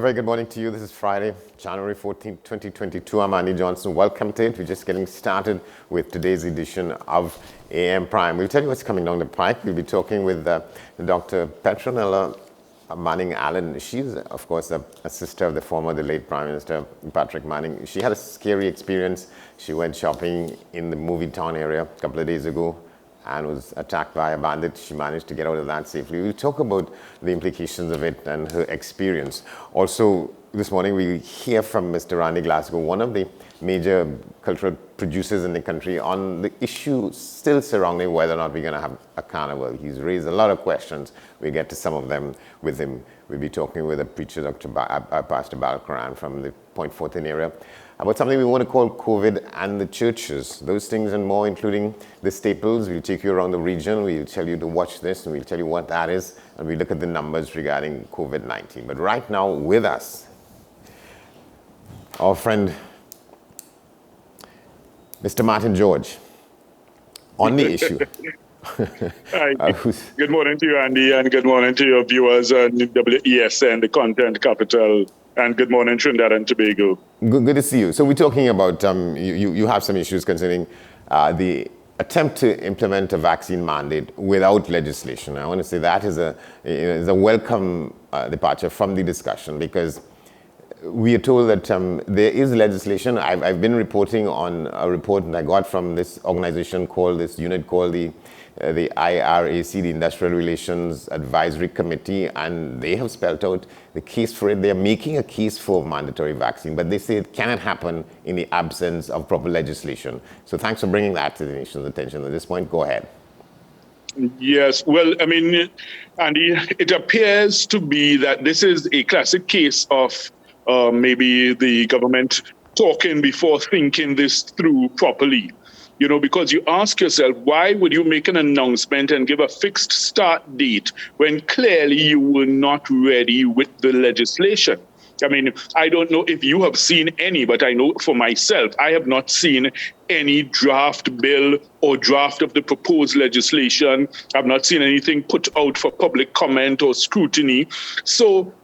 Well, a very good morning to you. This is Friday, January 14th, 2022. I'm Andy Johnson. Welcome to it. We're just getting started with today's edition of AM Prime. We'll tell you what's coming down the pike. We'll be talking with Dr. Petronella Manning Allen. She's, of course, a sister of the late Prime Minister Patrick Manning. She had a scary experience. She went shopping in the movie town area a couple of days ago and was attacked by a bandit. She managed to get out of that safely. We'll talk about the implications of it and her experience. Also, this morning we hear from Mr. Randy Glasgow, one of the major cultural producers in the country, on the issue still surrounding whether or not we're going to have a carnival. He's raised a lot of questions. We'll get to some of them with him. We'll be talking with a preacher, Pastor Balkaran from the Point Fortin area, about something we want to call COVID and the churches. Those things and more, including the staples. We'll take you around the region. We'll tell you to watch this, and we'll tell you what that is, and we'll look at the numbers regarding COVID-19. But right now, with us, our friend, Mr. Martin George, on the issue. Hi. Good morning to you, Andy, and good morning to your viewers on WESN, the Content Capital, and good morning, Trinidad and Tobago. Good to see you. So we're talking about, you have some issues concerning the attempt to implement a vaccine mandate without legislation. I want to say that is a welcome departure from the discussion, because we are told that there is legislation. I've been reporting on a report that I got from this organization this unit called the IRAC, the Industrial Relations Advisory Committee, and they have spelled out the case for it. They're making a case for mandatory vaccine, but they say it cannot happen in the absence of proper legislation. So thanks for bringing that to the nation's attention at this point. Go ahead. Yes, well, I mean, Andy, it appears to be that this is a classic case of maybe the government talking before thinking this through properly. You know, because you ask yourself, why would you make an announcement and give a fixed start date when clearly you were not ready with the legislation? I mean, I don't know if you have seen any, but I know for myself, I have not seen any draft bill or draft of the proposed legislation. I've not seen anything put out for public comment or scrutiny. So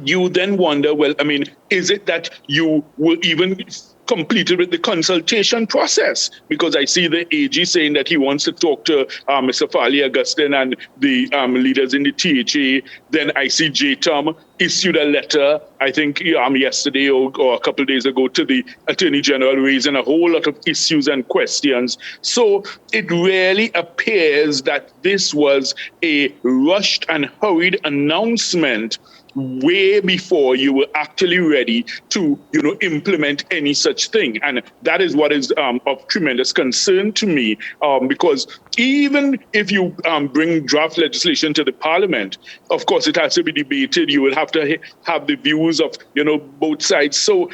you then wonder, well, I mean, is it that you were even completed with the consultation process? Because I see the AG saying that he wants to talk to Mr. Farley Augustine and the leaders in the THA. Then I see JTOM issued a letter, I think yesterday or a couple of days ago, to the Attorney General, raising a whole lot of issues and questions. So it really appears that this was a rushed and hurried announcement way before you were actually ready to, implement any such thing. And that is what is of tremendous concern to me, because even if you bring draft legislation to the parliament, of course, it has to be debated. You will have to have the views of, both sides. So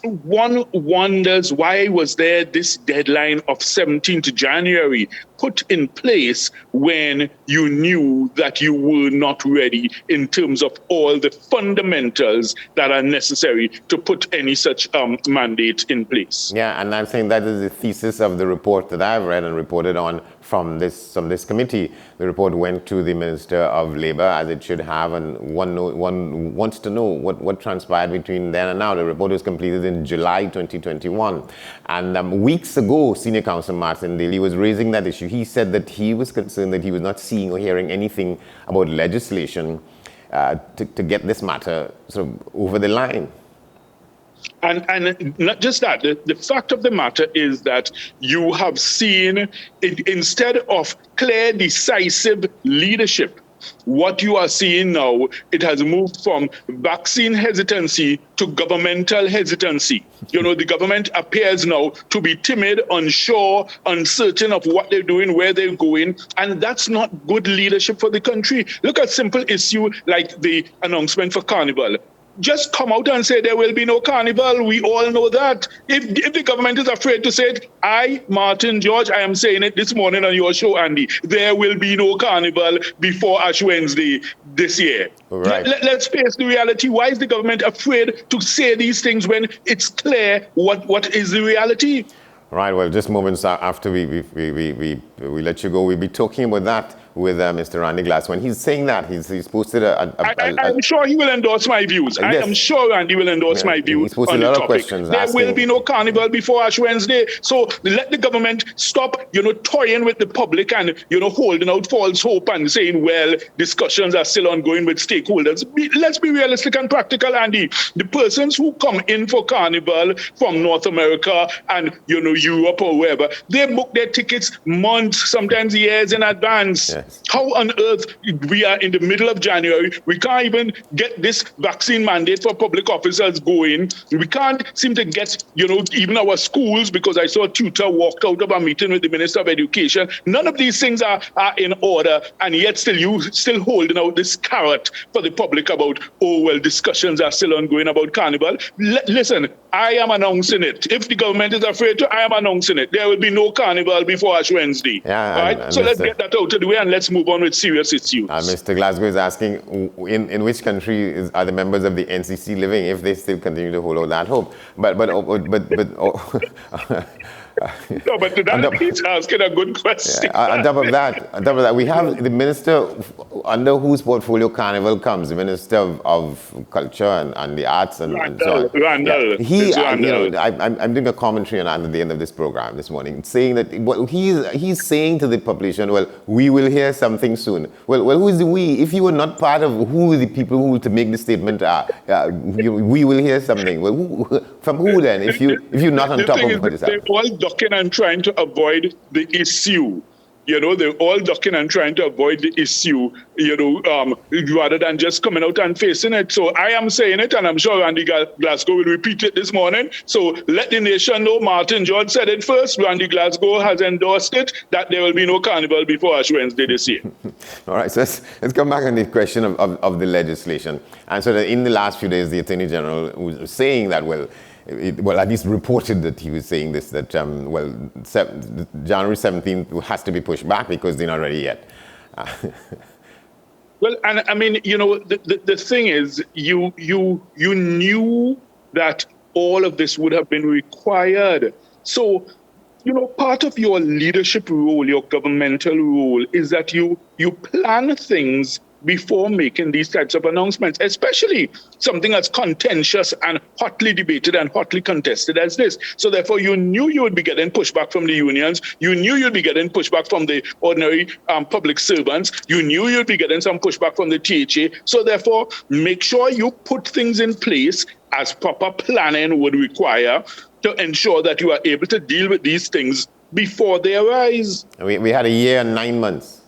one wonders, why was there this deadline of 17th January put in place when you knew that you were not ready in terms of all the fundamentals that are necessary to put any such mandate in place? Yeah, and I'm saying that is the thesis of the report that I've read and reported on from this committee. The report went to the Minister of Labour, as it should have, and one wants to know what transpired between then and now. The report was completed in July 2021. And weeks ago, Senior Counsel Martin Daly was raising that issue. He said that he was concerned that he was not seeing or hearing anything about legislation to get this matter sort of over the line. And not just that, the fact of the matter is that you have seen, instead of clear, decisive leadership, what you are seeing now, it has moved from vaccine hesitancy to governmental hesitancy. The government appears now to be timid, unsure, uncertain of what they're doing, where they're going, and that's not good leadership for the country. Look at simple issue like the announcement for Carnival. Just come out and say there will be no carnival. We all know that. If the government is afraid to say it, Martin George, I am saying it this morning on your show, Andy, there will be no carnival before Ash Wednesday this year. Right. Let's face the reality. Why is the government afraid to say these things when it's clear what is the reality? Right. Well, just moments after we let you go, we'll be talking about that with Mr. Randy Glasgow, and he's saying that he's posted I'm sure he will endorse my views. I am sure Randy will endorse my views on the topic. There will be no carnival before Ash Wednesday. So let the government stop, toying with the public and, holding out false hope and saying, well, discussions are still ongoing with stakeholders. Let's be realistic and practical, Andy. The persons who come in for carnival from North America and, Europe or wherever, they book their tickets months, sometimes years in advance. Yes. How on earth we are in the middle of January, we can't even get this vaccine mandate for public officers going. We can't seem to get, even our schools, because I saw a tutor walked out of a meeting with the Minister of Education. None of these things are in order, and yet still holding out this carrot for the public about, discussions are still ongoing about carnival. Listen, I am announcing it. If the government is afraid to, I am announcing it. There will be no carnival before Ash Wednesday. Yeah, right? So let's get that out of the way and let's move on with serious issues. Mr. Glasgow is asking, in which country are the members of the NCC living if they still continue to hold out that hope? But no, but he's asking a good question. Yeah, on top of that, we have the minister under whose portfolio Carnival comes, the Minister of Culture and the Arts and so on. Randall. Yeah. I'm doing a commentary on that at the end of this program this morning, saying that he's saying to the population, well, we will hear something soon. Well, who is the we? If you were not part of who the people who to make the statement are, we will hear something. Well, from who then? If you're not on top of what is happening. They're all ducking and trying to avoid the issue. They're all ducking and trying to avoid the issue, rather than just coming out and facing it. So I am saying it, and I'm sure Randy Glasgow will repeat it this morning. So let the nation know. Martin George said it first. Randy Glasgow has endorsed it, that there will be no carnival before Ash Wednesday this year. All right, so let's come back on the question of the legislation. And so in the last few days, the Attorney General was saying that, at least reported that he was saying this, that, January 17th has to be pushed back because they're not ready yet. Well, and I mean, the thing is, you knew that all of this would have been required. So, part of your leadership role, your governmental role, is that you plan things before making these types of announcements, especially something as contentious and hotly debated and hotly contested as this. So therefore, you knew you would be getting pushback from the unions. You knew you'd be getting pushback from the ordinary public servants. You knew you'd be getting some pushback from the THA. So therefore, make sure you put things in place as proper planning would require to ensure that you are able to deal with these things before they arise. We had a year and 9 months.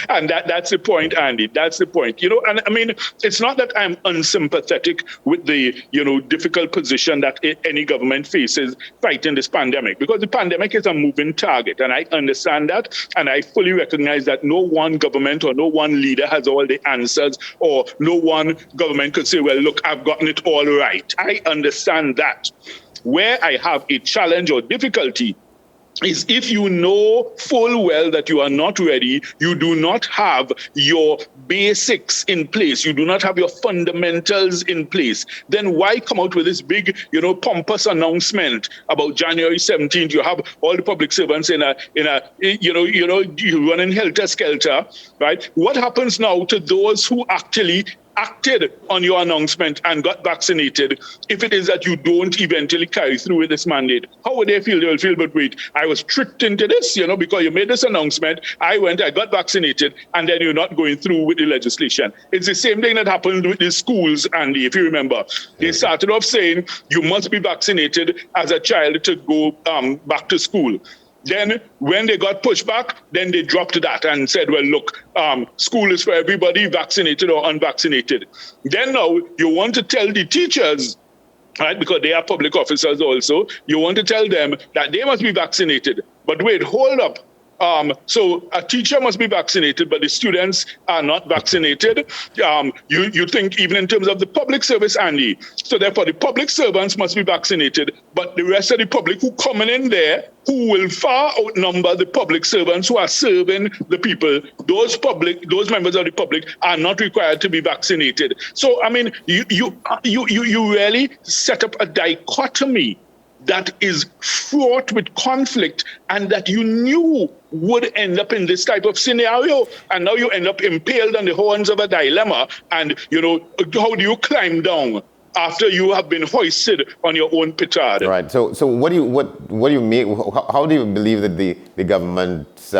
And that's the point, Andy. That's the point. And I mean, it's not that I'm unsympathetic with the, difficult position that any government faces fighting this pandemic, because the pandemic is a moving target. And I understand that. And I fully recognize that no one government or no one leader has all the answers, or no one government could say, well, look, I've gotten it all right. I understand that. Where I have a challenge or difficulty is if you know full well that you are not ready, you do not have your basics in place, you do not have your fundamentals in place, then why come out with this big, pompous announcement about January 17th? You have all the public servants in a you running helter-skelter, right? What happens now to those who actually acted on your announcement and got vaccinated if it is that you don't eventually carry through with this mandate? How would they feel? They will feel, but wait, I was tricked into this, because you made this announcement, I got vaccinated, and then you're not going through with the legislation. It's the same thing that happened with the schools, Andy, if you remember. They started off saying you must be vaccinated as a child to go back to school. Then when they got pushed back, then they dropped that and said, well, look, school is for everybody, vaccinated or unvaccinated. Then now you want to tell the teachers, right, because they are public officers also, you want to tell them that they must be vaccinated. But wait, hold up. So a teacher must be vaccinated, but the students are not vaccinated. You think even in terms of the public service, Andy. So therefore, the public servants must be vaccinated, but the rest of the public who coming in there, who will far outnumber the public servants who are serving the people, those members of the public are not required to be vaccinated. So I mean, you really set up a dichotomy that is fraught with conflict and that you knew would end up in this type of scenario. And now you end up impaled on the horns of a dilemma. And, how do you climb down after you have been hoisted on your own petard? Right. So what do you make? How do you believe that the government's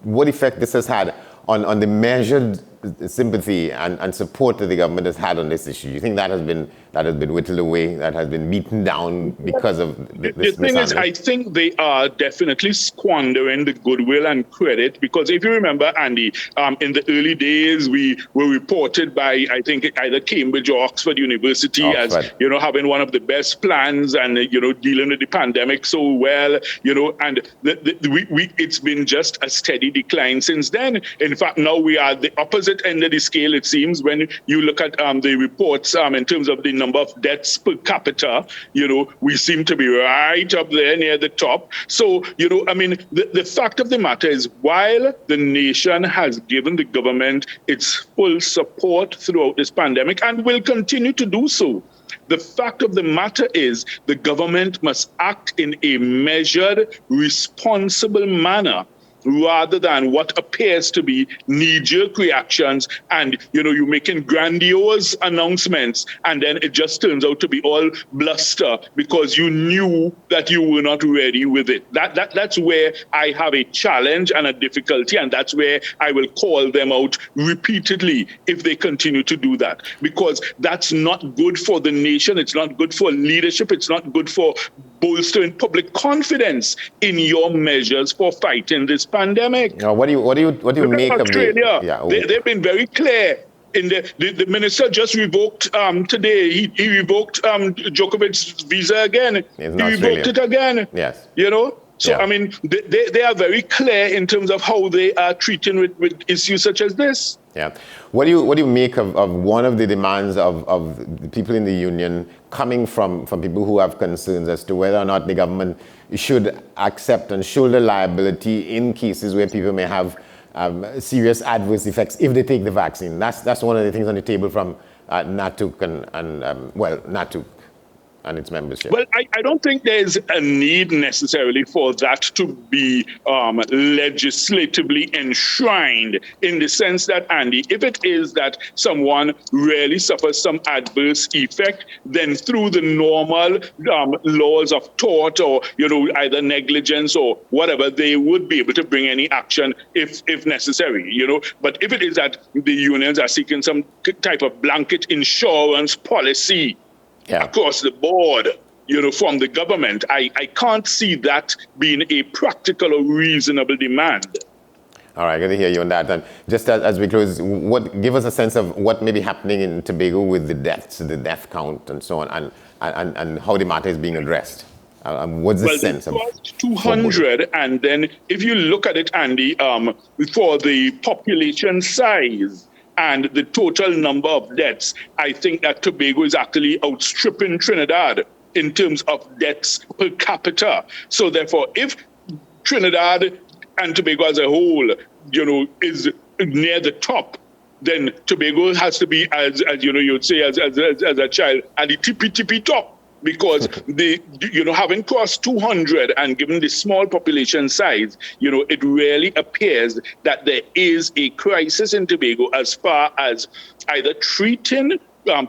what effect this has had on the measured sympathy and support that the government has had on this issue? You think that has been whittled away, that has been beaten down because of this? The thing is, I think they are definitely squandering the goodwill and credit, because if you remember, Andy, in the early days, we were reported by, I think, either Cambridge or Oxford University as, having one of the best plans and, dealing with the pandemic so well, and it's been just a steady decline since then. In fact, now we are at the opposite end of the scale, it seems, when you look at the reports in terms of the number of deaths per capita. We seem to be right up there near the top. So, the fact of the matter is, while the nation has given the government its full support throughout this pandemic and will continue to do so, the fact of the matter is the government must act in a measured, responsible manner, rather than what appears to be knee-jerk reactions and, you're making grandiose announcements and then it just turns out to be all bluster because you knew that you were not ready with it. That's where I have a challenge and a difficulty, and that's where I will call them out repeatedly if they continue to do that, because that's not good for the nation. It's not good for leadership. It's not good for bolstering public confidence in your measures for fighting this pandemic. What do you make of Australia? They've been very clear. The minister just revoked today. He revoked Djokovic's visa again. He revoked it again. Yes. So, they are very clear in terms of how they are treating with issues such as this. Yeah. What do you make of one of the demands of the people in the union coming from people who have concerns as to whether or not the government should accept and shoulder liability in cases where people may have serious adverse effects if they take the vaccine? That's one of the things on the table from NATUC and NATUC and its membership. Well, I don't think there's a need necessarily for that to be legislatively enshrined, in the sense that, Andy, if it is that someone really suffers some adverse effect, then through the normal laws of tort or, either negligence or whatever, they would be able to bring any action if necessary, But if it is that the unions are seeking some type of blanket insurance policy, across the board, from the government, I can't see that being a practical or reasonable demand. All right, good to hear you on that. And just as we close, give us a sense of what may be happening in Tobago with the deaths, the death count, and so on, and how the matter is being addressed. What's the sense of 200, and then if you look at it, Andy, for the population size and the total number of deaths, I think that Tobago is actually outstripping Trinidad in terms of deaths per capita. So therefore, if Trinidad and Tobago as a whole, is near the top, then Tobago has to be, as you'd say as a child, at the tippy top. Because having crossed 200 and given the small population size, it really appears that there is a crisis in Tobago as far as either treating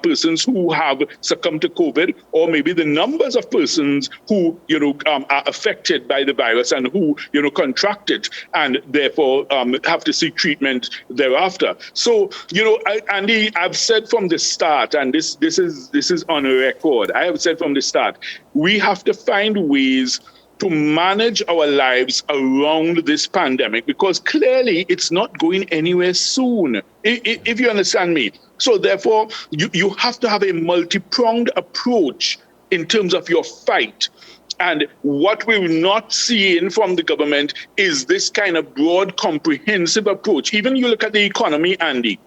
persons who have succumbed to COVID, or maybe the numbers of persons who, are affected by the virus and who, contract it and therefore have to seek treatment thereafter. So, Andy, I've said from the start, and this is on record, I have said from the start, we have to find ways to manage our lives around this pandemic, because clearly it's not going anywhere soon, if you understand me. So therefore, you have to have a multi-pronged approach in terms of your fight. And what we're not seeing from the government is this kind of broad, comprehensive approach. Even you look at the economy, Andy.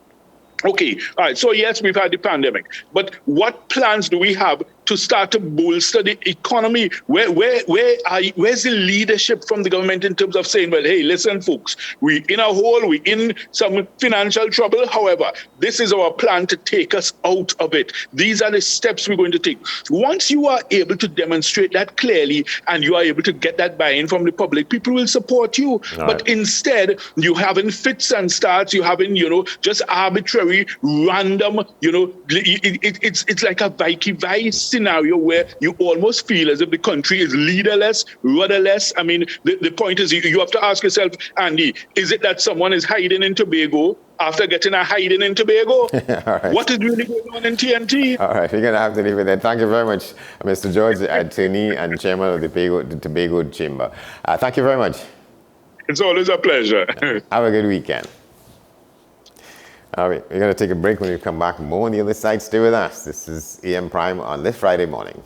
Okay, all right, so yes, we've had the pandemic, but what plans do we have to start to bolster the economy? Where's the leadership from the government in terms of saying, well, hey, listen, folks, we in a hole, we in some financial trouble. However, this is our plan to take us out of it. These are the steps we're going to take. Once you are able to demonstrate that clearly and you are able to get that buy-in from the public, people will support you. All but right. instead, you having fits and starts, you having, just arbitrary, random, it's like a Vice scenario where you almost feel as if the country is leaderless, rudderless. I mean, the point is you have to ask yourself, Andy, is it that someone is hiding in Tobago after getting a hiding in Tobago? Right. What is really going on in TNT? All right, we're going to have to leave it there. Thank you very much, Mr. George, attorney and chairman of the Tobago Chamber. Thank you very much. It's always a pleasure. Have a good weekend. All right, we're going to take a break. When we come back, more on the other side. Stay with us. This is AM Prime on this Friday morning.